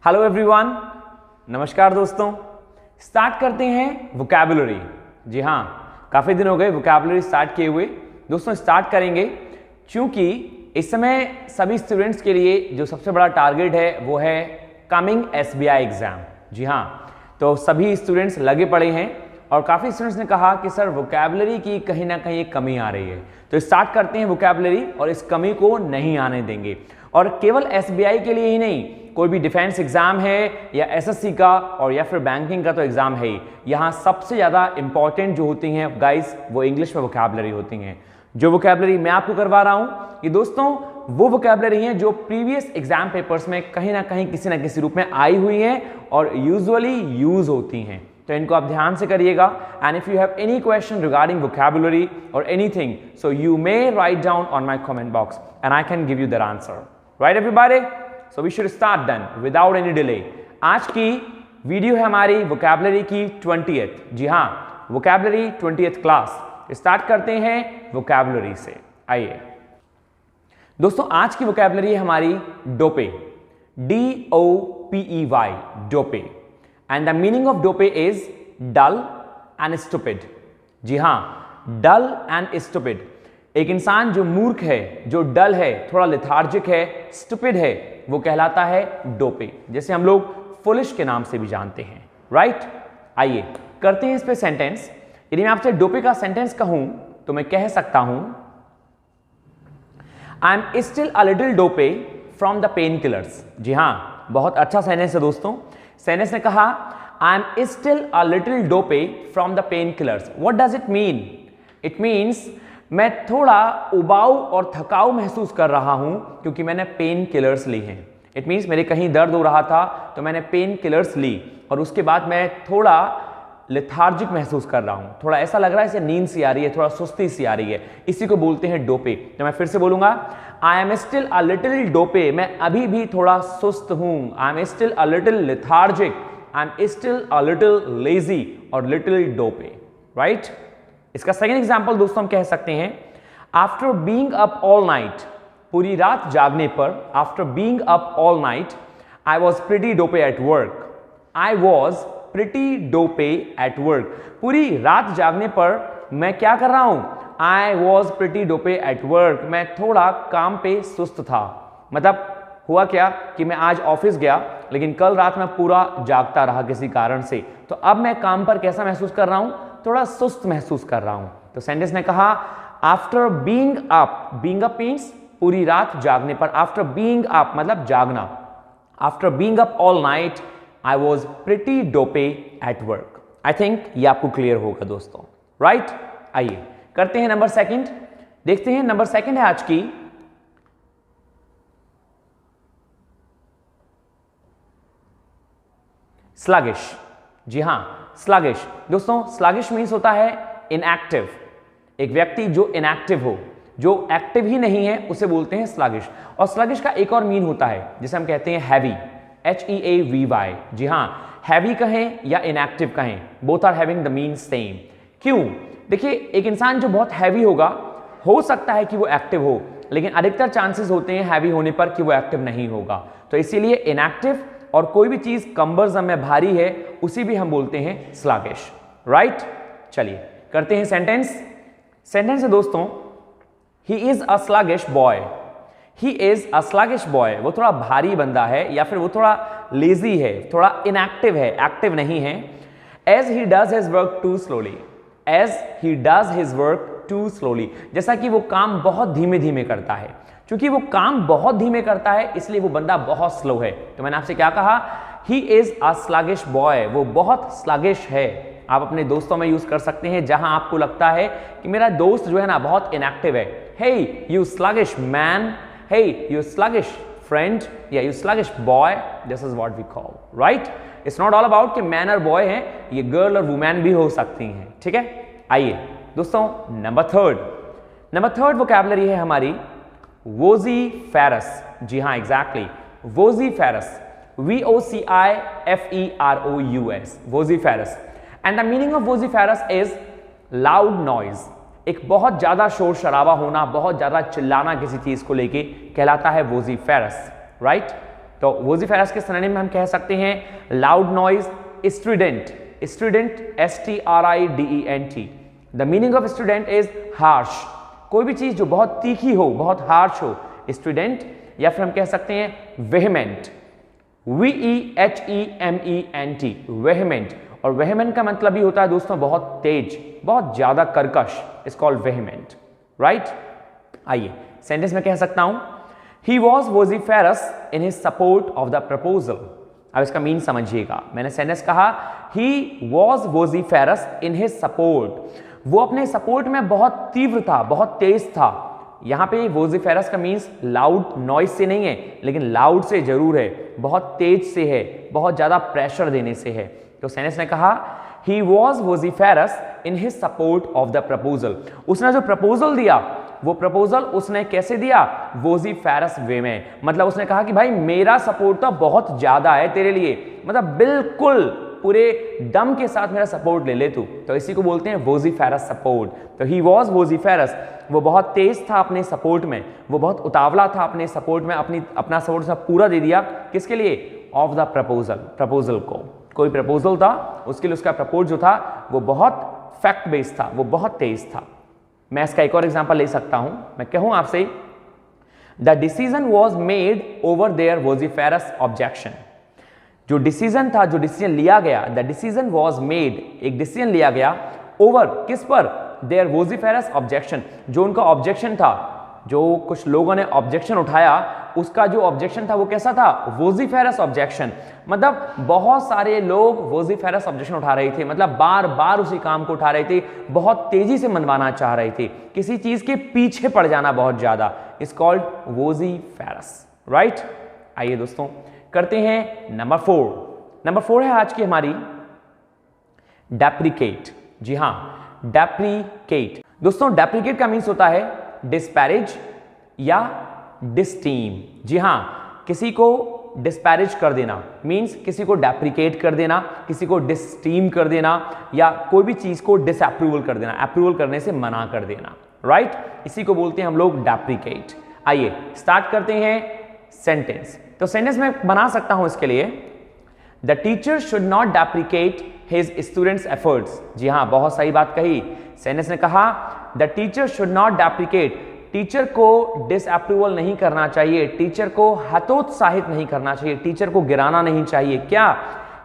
Hello everyone, नमस्कार दोस्तों। Start करते हैं वोकैबुलरी। जी हाँ, काफ़ी दिन हो गए वोकैबुलरी स्टार्ट किए हुए। दोस्तों स्टार्ट करेंगे क्योंकि इस समय सभी स्टूडेंट्स के लिए जो सबसे बड़ा टारगेट है वो है कमिंग एसबीआई एग्जाम। जी हाँ, तो सभी स्टूडेंट्स लगे पड़े हैं और काफ़ी स्टूडेंट्स ने कहा कि सर वोकैबुलरी की कहीं ना कहीं कमी आ रही है, तो स्टार्ट करते हैं वोकैबुलरी और इस कमी को नहीं आने देंगे। और केवल एसबीआई के लिए ही नहीं, कोई भी डिफेंस एग्जाम है या एसएससी का और या फिर बैंकिंग का तो एग्जाम है ही, यहाँ सबसे ज़्यादा इंपॉर्टेंट जो होती हैं गाइस वो इंग्लिश में वोकैबुलरी होती हैं। जो वोकैबुलरी मैं आपको करवा रहा हूँ ये दोस्तों वो वोकैबुलरी हैं जो प्रीवियस एग्जाम पेपर्स में कहीं ना कहीं किसी ना किसी रूप में आई हुई हैं और यूजुअली यूज होती हैं। तो इनको आप ध्यान से करिएगा। And if you have any question regarding vocabulary और anything, so you may write down on my comment box and I can give you the answer. Right everybody, so we should start then without any delay. आज की video है हमारी vocabulary की 20th। जी हाँ, vocabulary 20th class. Start करते हैं vocabulary से। आइए दोस्तों, आज की वोकैबुलरी है हमारी dopey, DOPEY, dopey. And the meaning of dopey is dull and stupid. जी हाँ, डल एंड स्टूपिड। एक इंसान जो मूर्ख है, जो डल है, थोड़ा लेथार्जिक है, स्टूपिड है, वो कहलाता है डोपे, जैसे हम लोग फुलिश के नाम से भी जानते हैं। राइट, आइए करते हैं इस पे सेंटेंस। यदि मैं आपसे डोपे का सेंटेंस कहूं तो मैं कह सकता हूं I am still a little dopey from the painkillers. जी हाँ, बहुत अच्छा सेंटेंस है दोस्तों। सेंटेंस ने कहा I am still a little dopey from the painkillers. What does it mean? It means मैं थोड़ा उबाऊ और थकाऊ महसूस कर रहा हूं क्योंकि मैंने पेन किलर्स ली हैं। इट मीन्स मेरे कहीं दर्द हो रहा था तो मैंने पेन किलर्स ली और उसके बाद मैं थोड़ा लेथार्जिक महसूस कर रहा हूं, थोड़ा ऐसा लग रहा है जैसे नींद सी आ रही है, थोड़ा सुस्ती सी आ रही है। इसी को बोलते हैं डोपे। तो मैं फिर से बोलूंगा, I am still a little dopey, मैं अभी भी थोड़ा सुस्त हूं। I am still a little lethargic, I am still a little lazy और लिटिल डोपे। राइट, इसका सेकेंड एग्जाम्पल दोस्तों हम कह सकते हैं after being up all night, पूरी रात जागने पर, after being up all night I was pretty dopey at work. I was pretty dopey at work, पूरी रात जागने पर मैं क्या कर रहा हूं? I was pretty dopey at work, मैं थोड़ा काम पे सुस्त था। मतलब हुआ क्या कि मैं आज ऑफिस गया लेकिन कल रात में पूरा जागता रहा किसी कारण से, तो अब मैं काम पर कैसा महसूस कर रहा हूं? थोड़ा सुस्त महसूस कर रहा हूं। तो सेंटेंस ने कहा after being up, being up means पूरी रात जागने पर, आफ्टर बीइंग अप मतलब जागना, after being up all night I was pretty dopey at work. I think ये आपको क्लियर होगा दोस्तों। राइट, आइए करते हैं नंबर सेकंड। देखते हैं नंबर सेकंड है आज की स्लगिश। जी हाँ, स्लगिश दोस्तों, स्लगिश मीन्स होता है इनएक्टिव। एक व्यक्ति जो इनएक्टिव हो, जो एक्टिव ही नहीं है, उसे बोलते हैं स्लगिश। और स्लगिश का एक और मीन होता है जिसे हम कहते हैं हैवी, HEAVY। जी हाँ, हैवी कहें या इनएक्टिव कहें, both are having the mean same. क्यों? देखिए, एक इंसान जो बहुत हैवी होगा, हो सकता है कि वो एक्टिव हो, लेकिन अधिकतर चांसेस होते हैं हैवी होने पर कि वो एक्टिव नहीं होगा। तो इसीलिए इनएक्टिव और कोई भी चीज कंबरजम में भारी है उसी भी हम बोलते हैं स्लगिश। राइट, चलिए करते हैं सेंटेंस। सेंटेंस है दोस्तों, he is a sluggish boy. He is a sluggish boy, वो थोड़ा भारी बंदा है या फिर वो थोड़ा लेजी है, थोड़ा इनएक्टिव है, एक्टिव नहीं है। As he does his work too slowly, as he does his work too slowly, जैसा कि वो काम बहुत धीमे धीमे करता है। क्योंकि वो काम बहुत धीमे करता है इसलिए वो बंदा बहुत स्लो है। तो मैंने आपसे क्या कहा? He is a sluggish boy, वो बहुत स्लगिश है। आप अपने दोस्तों में यूज कर सकते हैं जहां आपको लगता है कि मेरा दोस्त जो है ना बहुत इनएक्टिव है। Hey you sluggish man, hey you sluggish friend, या you sluggish boy, this is what we call. Right, it's not all about कि मैन और बॉय है, ये गर्ल और वुमेन भी हो सकती हैं। ठीक है, आइए दोस्तों नंबर थर्ड वोकैबुलरी है हमारी वोज़ीफेरस। जी हाँ, exactly, vociferous, VOCIFEROUS, vociferous. And the meaning of vociferous is loud noise. एक बहुत ज्यादा शोर शराबा होना, बहुत ज्यादा चिल्लाना किसी चीज को लेके कहलाता है वोज़ीफेरस। राइट, तो वोजिफेरस के सिनोनिम में हम कह सकते हैं loud noise, student, student STRIDENT। The meaning of student is harsh, कोई भी चीज जो बहुत तीखी हो, बहुत हार्श हो, स्टूडेंट। या फिर हम कह सकते हैं वेहेमेंट, VEHEMENT, वेहेमेंट। और वेहेमेंट का मतलब ही होता है दोस्तों बहुत तेज, बहुत ज्यादा कर्कश, इज कॉल्ड वेहेमेंट, राइट। आइए सेंटेंस में कह सकता हूं he was vociferous in his support of the proposal. अब इसका मीन समझिएगा, मैंने सेंटेंस कहा he was vociferous in his support, वो अपने सपोर्ट में बहुत तीव्र था, बहुत तेज था। यहां पे वोजिफेरस का मीन्स लाउड नॉइज से नहीं है, लेकिन लाउड से जरूर है, बहुत तेज से है, बहुत ज्यादा प्रेशर देने से है। तो सेंटेंस ने कहा he was vociferous in his support of the proposal, उसने जो प्रपोजल दिया वो प्रपोजल उसने कैसे दिया, वोजिफेरस वे में। मतलब उसने कहा कि भाई मेरा सपोर्ट तो बहुत ज्यादा है तेरे लिए, मतलब बिल्कुल पूरे दम के साथ मेरा सपोर्ट ले ले तू। तो इसी को बोलते हैं वोजिफेरस सपोर्ट। तो ही वॉज वोजिफेरस, वो बहुत तेज था अपने सपोर्ट में, वो बहुत उतावला था अपने सपोर्ट में, अपना सपोर्ट पूरा दे दिया किसके लिए, ऑफ द प्रपोजल, प्रपोजल को। कोई प्रपोजल था, उसके लिए उसका प्रपोज जो था वो बहुत फैक्ट बेस्ड था, वो बहुत तेज था। मैं इसका एक और एग्जांपल ले सकता हूं, मैं कहूं आपसे the decision was made over their vociferous objection. जो डिसीजन था, जो डिसीजन लिया गया, द डिसीजन वॉज मेड, एक डिसीजन लिया गया ओवर किस पर, देयर वोजिफेरस ऑब्जेक्शन, जो उनका ऑब्जेक्शन था, जो कुछ लोगों ने ऑब्जेक्शन उठाया, उसका जो ऑब्जेक्शन था वो कैसा था, वोजिफेरस ऑब्जेक्शन। मतलब बहुत सारे लोग वोजिफेरस ऑब्जेक्शन उठा रहे थे, मतलब बार बार उसी काम को उठा रहे थे, बहुत तेजी से मनवाना चाह रहे थे, किसी चीज के पीछे पड़ जाना बहुत ज्यादा, इज कॉल्ड वोजिफेरस, राइट। आइए दोस्तों करते हैं नंबर 4। नंबर 4 है आज की हमारी डेप्रिकेट। जी हां, डेप्रिकेट। दोस्तों डेप्रिकेट का मीन्स होता है डिस्पैरेज या डिस्टीम। जी हां, किसी को डिस्पैरेज कर देना मीन्स किसी को डेप्रिकेट कर देना, किसी को डिस्टीम कर देना, या कोई भी चीज को डिसअप्रूवल कर देना, अप्रूवल करने से मना कर देना, राइट। इसी को बोलते हैं हम लोग डेप्रिकेट। आइए स्टार्ट करते हैं सेंटेंस। तो सेंटेंस में बना सकता हूं इसके लिए the teacher should not deprecate his students efforts. जी हां, बहुत सही बात कही। सेंटेंस ने कहा the teacher should not deprecate, teacher को डिसअप्रूवल नहीं करना चाहिए, टीचर को हतोत्साहित नहीं करना चाहिए, टीचर को गिराना नहीं चाहिए। क्या,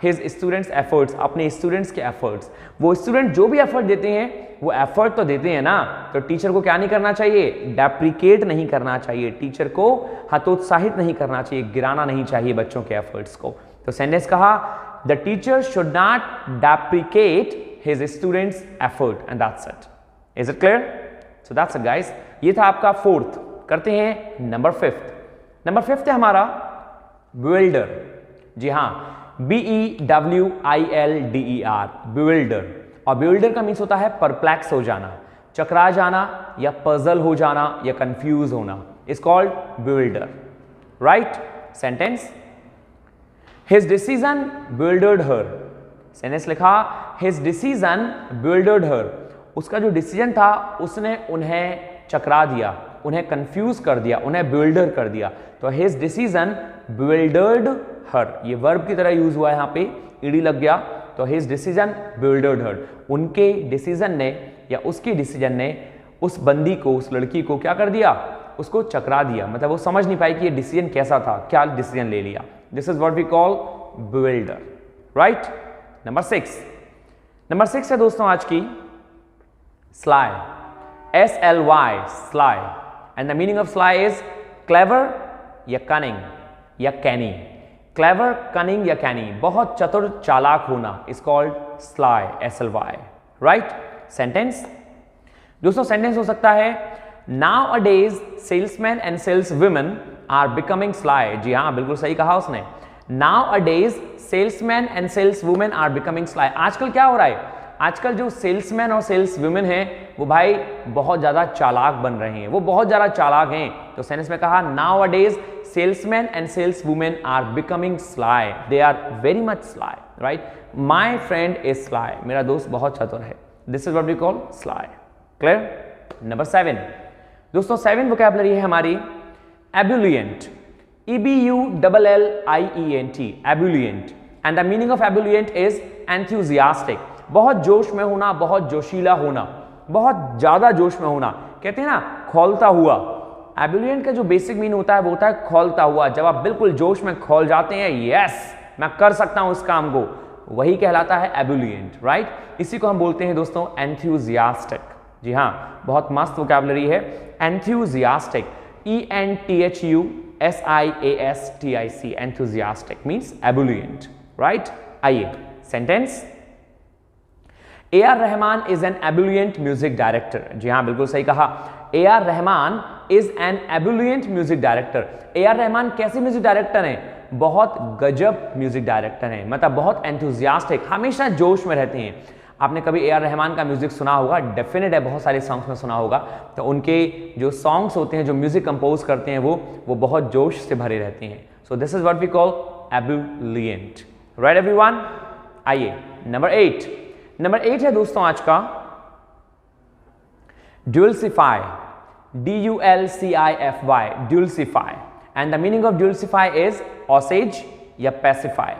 हिज स्टूडेंट्स एफर्ट्स, अपने स्टूडेंट्स के एफर्ट्स। वो स्टूडेंट जो भी एफर्ट देते हैं वो एफर्ट तो देते हैं ना, तो टीचर को क्या नहीं करना चाहिए, डेप्रिकेट नहीं करना चाहिए, टीचर को हतोत्साहित नहीं करना चाहिए, गिराना नहीं चाहिए बच्चों के एफर्ट्स को। तो सेंटेंस कहा the teacher should not deprecate his students effort and that's it. Is it clear? So that's it guys. ये था आपका 4th। करते हैं नंबर 5th। नंबर 5th है हमारा बिल्डर। जी हां, BEWILDER, बिल्डर। और बिल्डर का मीन्स होता है परप्लेक्स हो जाना, चकरा जाना, या पजल हो जाना, या कंफ्यूज होना, is called bewilder, right. Sentence his decision bewildered her. Sentence लिखा हिज डिसीजन बिल्डर्ड हर, उसका जो डिसीजन था उसने उन्हें चकरा दिया, उन्हें कंफ्यूज कर दिया, उन्हें बिल्डर कर दिया। तो हिज डिसीजन बिल्डर्ड हर, ये वर्ब की तरह यूज हुआ है, यहां पे ईडी लग गया, तो हिज डिसीजन बिल्डर्ड हर, उनके डिसीजन ने या उसके डिसीजन ने उस बंदी को, उस लड़की को क्या कर दिया, उसको चकरा दिया। मतलब वो समझ नहीं पाई कि ये डिसीजन कैसा था, क्या डिसीजन ले लिया। This is what we call builder, right. Number 6। Number 6 है दोस्तों आज की sly, SLY, sly. And the meaning of sly is clever या कनिंग या कैनी। क्लेवर, कनिंग या कैनी, बहुत चतुर चालाक होना, is called sly, SLY, right. Sentence दोस्तों, सेंटेंस हो सकता है nowadays salesman and sales women are becoming sly. जी हाँ, बिल्कुल सही कहा उसने। Nowadays salesman and sales women are becoming sly. आजकल क्या हो रहा है, आजकल जो सेल्समैन और सेल्स वुमेन हैं वो भाई बहुत ज्यादा चालाक बन रहे हैं, वो बहुत ज्यादा चालाक हैं। तो सेंटेंस में कहा nowadays salesman and sales women are becoming sly, they are very much sly, right. My friend is sly, मेरा दोस्त बहुत चतुर है, this is what we call sly, clear. Number 7 दोस्तों, 7 वोकैबुलरी है हमारी एबुलिएंट। EBULLIENT, ebullient. And the meaning of ebullient is enthusiastic. बहुत जोश में होना, बहुत जोशीला होना, बहुत ज्यादा जोश में होना, कहते हैं ना खौलता हुआ। एबुलियंट का जो बेसिक मीन होता है वो होता है खौलता हुआ। जब आप बिल्कुल जोश में खौल जाते हैं, यस मैं कर सकता हूं इस काम को, वही कहलाता है एबुलियंट, राइट। इसी को हम बोलते हैं दोस्तों एंथ्यूजियास्टिक। जी हाँ, बहुत मस्त वोकैबुलरी है enthusiastic, ENTHUSIASTIC, enthusiastic means ebullient, right. आइए sentence, AR Rahman is an ebullient music director. जी हाँ, बिल्कुल सही कहा, AR Rahman is an ebullient music director. AR Rahman कैसे म्यूजिक डायरेक्टर हैं? बहुत गजब म्यूजिक डायरेक्टर हैं, मतलब बहुत एंथुजियास्टिक, हमेशा जोश में रहते हैं। आपने कभी AR रहमान का म्यूजिक सुना होगा, डेफिनेट है, बहुत सारे सॉन्ग्स में सुना होगा। तो उनके जो सॉन्ग्स होते हैं, जो म्यूजिक कंपोज करते हैं, वो बहुत जोश से भरे रहते हैं। So this is what we call ebullient, right everyone. आइए नंबर 8 है दोस्तों आज का dulcify, DULCIFY, dulcify. And the meaning of dulcify is assuage या पैसिफाई,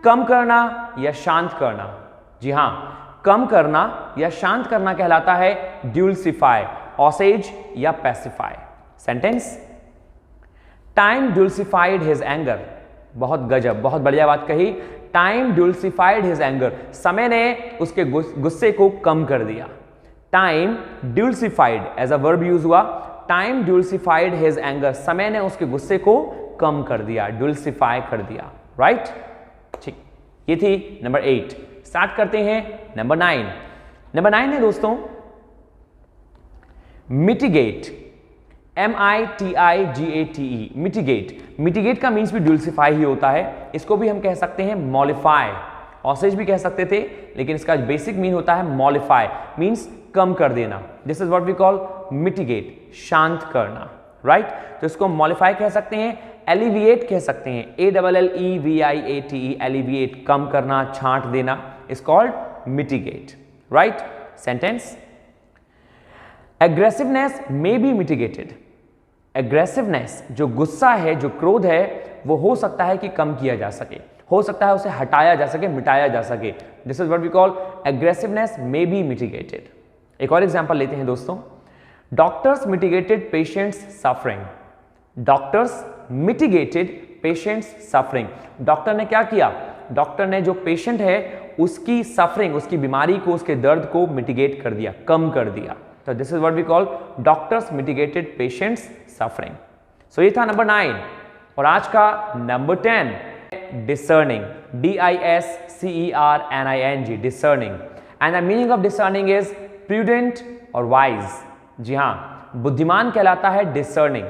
कम करना या शांत करना। जी हां, कम करना या शांत करना कहलाता है ड्यूल्सिफाई, ऑसेज या pacify. Sentence, time dulcified his anger. बहुत गजब, बहुत बढ़िया बात कही। टाइम ड्यूल्सिफाइड हिज एंगर, समय ने उसके गुस्से को कम कर दिया। Time dulcified as a verb use हुआ, टाइम ड्यूल्सिफाइड हिज एंगर, समय ने उसके गुस्से को कम कर दिया, ड्यूल्सिफाई कर दिया, राइट। ठीक, ये थी नंबर 8। स्टार्ट करते हैं नंबर 9। नंबर 9 है दोस्तों मिटिगेट, MITIGATE, मिटिगेट। मिटिगेट का मीन्स भी ड्यूल्सिफाई ही होता है। इसको भी हम कह सकते हैं मॉलिफाई, ऑसेज भी कह सकते थे, लेकिन इसका बेसिक मीन होता है मॉलिफाई, मीन्स कम कर देना। This is what we call mitigate, शांत करना, राइट। तो इसको मॉलिफाई कह सकते हैं, एलिविएट कह सकते हैं, ALLEVIATE, एलिविएट, कम करना, छांट देना, is called mitigate, right. Sentence, aggressiveness may be mitigated. Aggressiveness, जो गुस्सा है, जो क्रोध है, वो हो सकता है कि कम किया जा सके, हो सकता है उसे हटाया जा सके, मिटाया जा सके। This is what we call aggressiveness may be mitigated. एक और एग्जांपल लेते हैं दोस्तों, doctors mitigated patients suffering. Doctors mitigated patients suffering, doctor ने क्या किया? डॉक्टर ने जो पेशेंट है उसकी सफरिंग, उसकी बीमारी को, उसके दर्द को मिटिगेट कर दिया, कम कर दिया। तो this is what we call doctors mitigated patients suffering. So ये था नंबर 9। और आज का number 10, discerning, DISCERNING, discerning. And the meaning of discerning is prudent और वाइज। जी हाँ, बुद्धिमान कहलाता है discerning.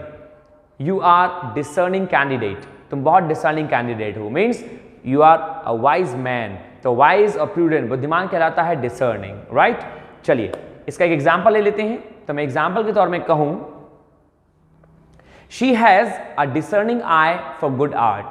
You are discerning candidate, तुम बहुत डिसर्निंग कैंडिडेट हो, means you are a wise man. तो वाइज और प्रूडेंट, बुद्धिमान कहलाता है डिसर्निंग, राइट। चलिए इसका एक एग्जाम्पल ले लेते हैं। तो मैं एग्जाम्पल के तौर में कहूं, she has a discerning I for good art.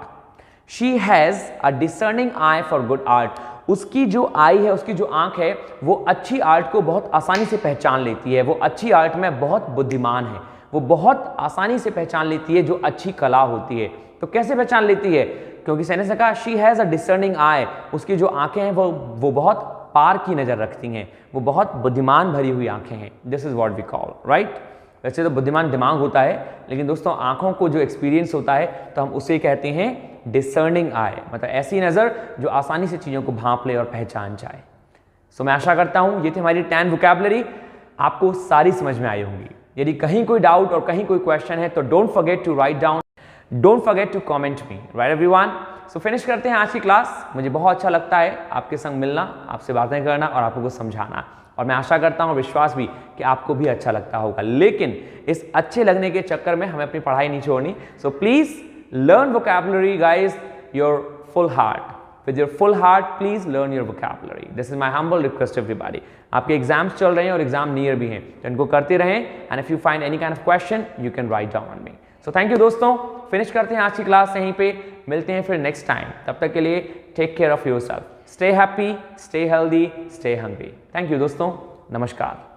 She has a discerning I for good art, उसकी जो आई है, उसकी जो आंख है, वो अच्छी आर्ट को बहुत आसानी से पहचान लेती है। वो अच्छी आर्ट में बहुत बुद्धिमान है, वो बहुत आसानी से पहचान लेती है जो अच्छी कला होती है। तो कैसे पहचान लेती है? क्योंकि सेनेस ने कहा शी हैज अ डिसर्निंग आई, उसकी जो आंखें हैं वो बहुत पार की नजर रखती हैं, वो बहुत बुद्धिमान भरी हुई आंखें हैं। This is what we call, right. वैसे तो बुद्धिमान दिमाग होता है, लेकिन दोस्तों आंखों को जो एक्सपीरियंस होता है तो हम उसे कहते हैं डिसर्निंग आई, मतलब ऐसी नजर जो आसानी से चीजों को भांप ले और पहचान जाए। सो मैं आशा करता हूं ये थी हमारी 10 वोकैबुलरी, आपको सारी समझ में आई होंगी। यदि कहीं कोई डाउट और कहीं कोई क्वेश्चन है तो don't forget to write down, don't forget to comment me, right everyone. So finish करते हैं आज की क्लास। मुझे बहुत अच्छा लगता है आपके संग मिलना, आपसे बातें करना और आपको कुछ समझाना, और मैं आशा करता हूं, विश्वास भी, कि आपको भी अच्छा लगता होगा। लेकिन इस अच्छे लगने के चक्कर में हमें अपनी पढ़ाई नहीं छोड़नी। So please learn vocabulary guys, your full heart, with your full heart please learn your vocabulary. This is my humble request to everybody. आपके एग्जाम्स चल रहे हैं और एग्जाम नियर भी हैं, तो इनको करते रहें। And if you find any kind of question you can write down on me. So thank you दोस्तों, फिनिश करते हैं आज की क्लास यहीं पे, मिलते हैं फिर नेक्स्ट टाइम। तब तक के लिए take care of yourself, stay happy, stay healthy, stay hungry. Thank you दोस्तों, नमस्कार।